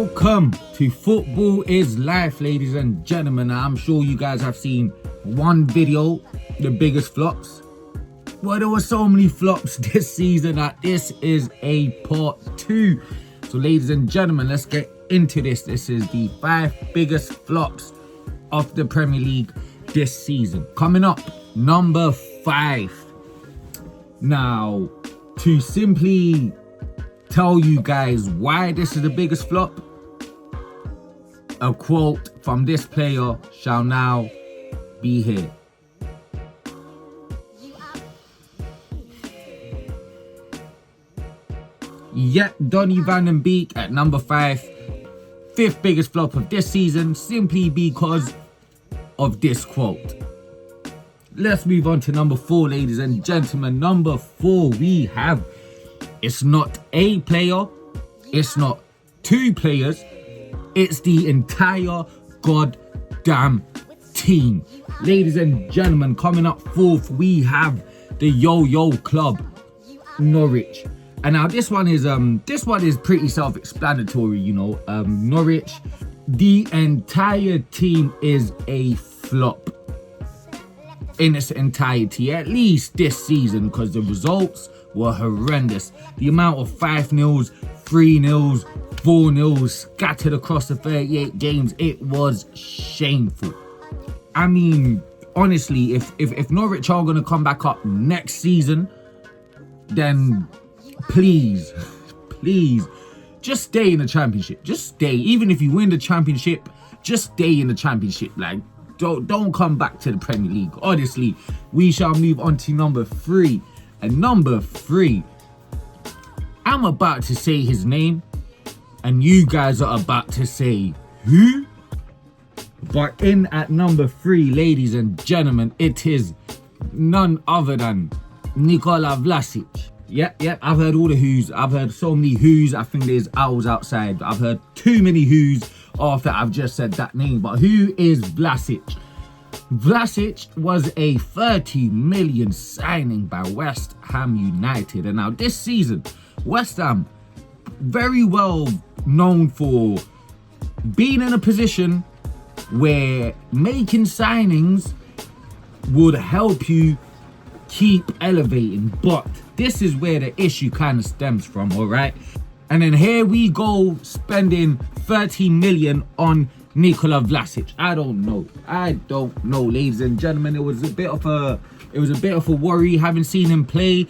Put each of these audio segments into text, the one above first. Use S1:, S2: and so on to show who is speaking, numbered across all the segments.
S1: Welcome to Football is Life, ladies and gentlemen. I'm sure you guys have seen one video, the biggest flops. Well, there were so many flops this season that this is a part 2. So ladies and gentlemen, let's get into this. This is the 5 biggest flops of the Premier League this season. Coming up, number 5. Now, to simply tell you guys why this is the biggest flop, a quote from this player shall now be here. Yet Donny and Beek at number 5, 5th biggest flop of this season, simply because of this quote. Let's move on to number 4, ladies and gentlemen. Number 4, we have, it's not a player, it's not 2 players, it's the entire goddamn team. Ladies and gentlemen, coming up 4th, we have the Yo-Yo Club, Norwich. And now this one is pretty self-explanatory, you know. Norwich, the entire team is a flop in its entirety, at least this season, because the results were horrendous. The amount of 5-0s, 3-0s, 4-0s scattered across the 38 games, it was shameful. I mean, honestly, if Norwich are going to come back up next season, then please, just stay in the championship. Just stay. Even if you win the championship, just stay in the championship. Like, don't come back to the Premier League. Honestly, we shall move on to number 3. And number 3, I'm about to say his name, and you guys are about to say who? But in at number 3, ladies and gentlemen, it is none other than Nikola Vlasic. Yep, I've heard all the who's. I've heard so many who's. I think there's owls outside. I've heard too many who's after I've just said that name. But who is Vlasic? Vlasic was a 30 million signing by West Ham United. And now this season, West Ham, very well known for being in a position where making signings would help you keep elevating. But this is where the issue kind of stems from, all right? And then here we go spending 30 million on Nikola Vlasic. I don't know, ladies and gentlemen. It was a bit of a worry. Haven't seen him play,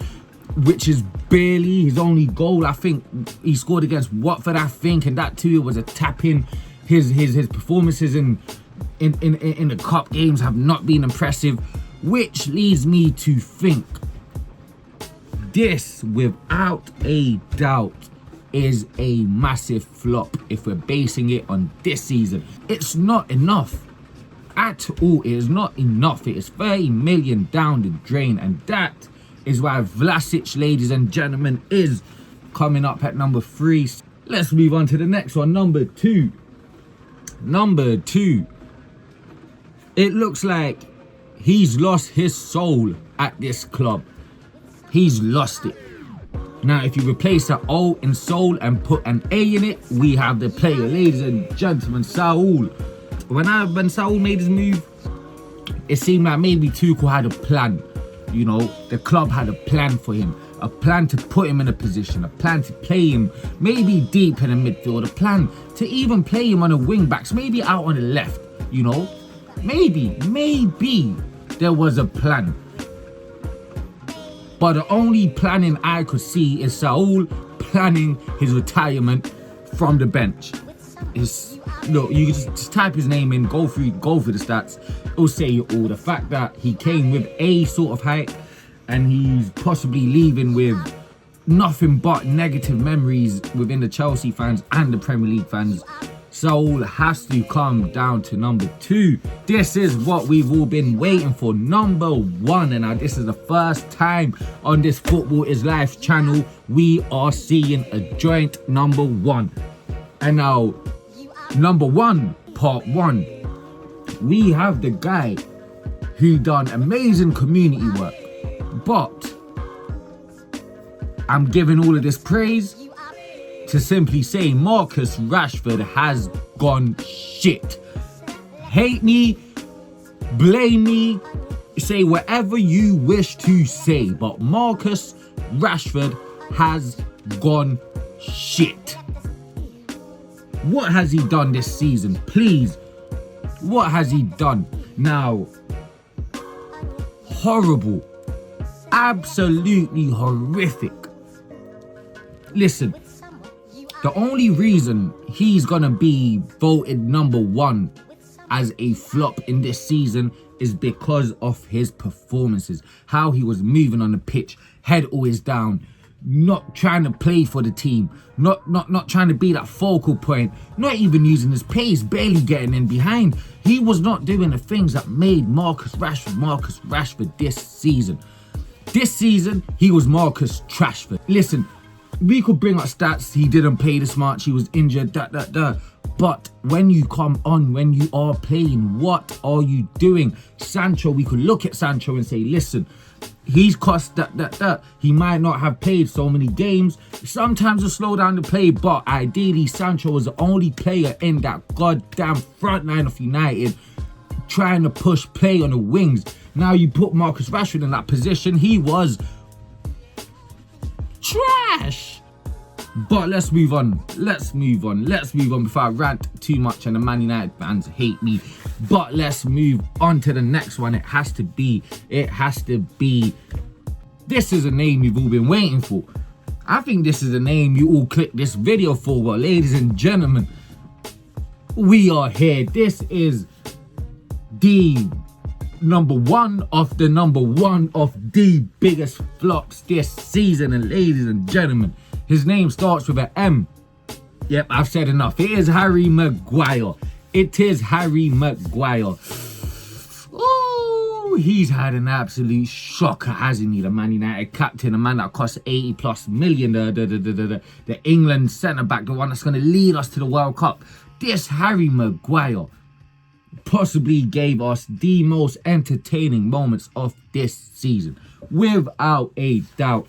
S1: which is barely his only goal. I think he scored against Watford, I think, and that too, it was a tap in. His performances in the cup games have not been impressive, which leads me to think this, without a doubt, is a massive flop if we're basing it on this season. It's not enough at all. It is not enough. It is 30 million down the drain, and that is why Vlasic, ladies and gentlemen, is coming up at number 3. Let's move on to the next one. Number 2. It looks like he's lost his soul at this club. He's lost it. Now, if you replace the O in Saul and put an A in it, we have the player, ladies and gentlemen, Saul. When Saul made his move, it seemed like maybe Tuchel had a plan. You know, the club had a plan for him. A plan to put him in a position. A plan to play him maybe deep in the midfield. A plan to even play him on the wing backs. Maybe out on the left, you know. Maybe there was a plan. But the only planning I could see is Saul planning his retirement from the bench. Look, you can just type his name in, go through the stats. It'll say it all. The fact that he came with a sort of height and he's possibly leaving with nothing but negative memories within the Chelsea fans and the Premier League fans. Saul has to come down to number 2. This is what we've all been waiting for. Number 1. And now this is the first time on this Football is Life channel we are seeing a joint number 1. And now, number 1, part 1. We have the guy who done amazing community work. But I'm giving all of this praise to simply say Marcus Rashford has gone shit. Hate me, blame me, say whatever you wish to say, but Marcus Rashford has gone shit. What has he done this season? Please, what has he done? Now, horrible, absolutely horrific. Listen, the only reason he's gonna be voted number one as a flop in this season is because of his performances. How he was moving on the pitch, head always down, not trying to play for the team, not trying to be that focal point, not even using his pace, barely getting in behind. He was not doing the things that made Marcus Rashford this season. This season, he was Marcus Trashford. Listen, we could bring up stats. He didn't play this much. He was injured, But when you come on, when you are playing, what are you doing? Sancho, we could look at Sancho and say, listen, he's cost he might not have played so many games. Sometimes he'll slow down the play, but ideally Sancho was the only player in that goddamn front line of United trying to push play on the wings. Now you put Marcus Rashford in that position, he was trash. But let's move on before I rant too much and the Man United fans hate me. But let's move on to the next one. It has to be, this is a name you've all been waiting for. I think this is a name you all clicked this video for. Well, ladies and gentlemen, we are here. This is the number one of the biggest flops this season. And ladies and gentlemen, his name starts with an M. Yep, I've said enough. It is Harry Maguire. Oh, he's had an absolute shocker, hasn't he? The Man United captain, a man that cost 80+ million, the England centre-back, the one that's going to lead us to the World Cup. This Harry Maguire possibly gave us the most entertaining moments of this season. Without a doubt.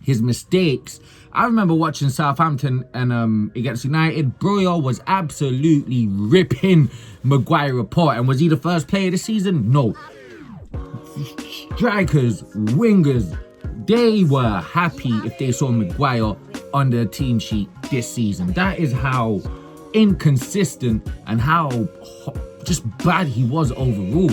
S1: His mistakes. I remember watching Southampton and against United. Broyo was absolutely ripping Maguire apart. And was he the first player this season? No. Strikers, wingers, they were happy if they saw Maguire on their team sheet this season. That is how inconsistent and how just bad he was overall.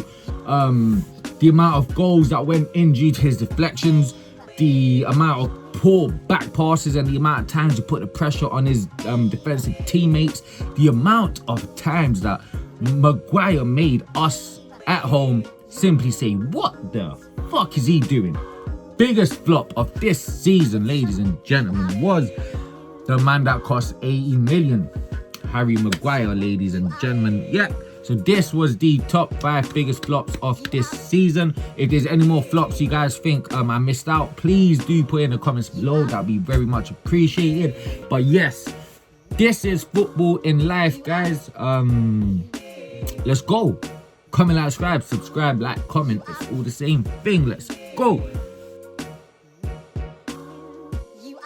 S1: The amount of goals that went in due to his deflections, the amount of poor back passes and the amount of times he put the pressure on his defensive teammates, the amount of times that Maguire made us at home simply say, what the fuck is he doing? Biggest flop of this season, ladies and gentlemen, was the man that cost 80 million, Harry Maguire, ladies and gentlemen. Yep. So this was the top 5 biggest flops of this season. If there's any more flops you guys think I missed out, please do put in the comments below. That'd be very much appreciated. But yes, this is football in life, guys. Let's go. Comment, like, subscribe, like, comment. It's all the same thing. Let's go.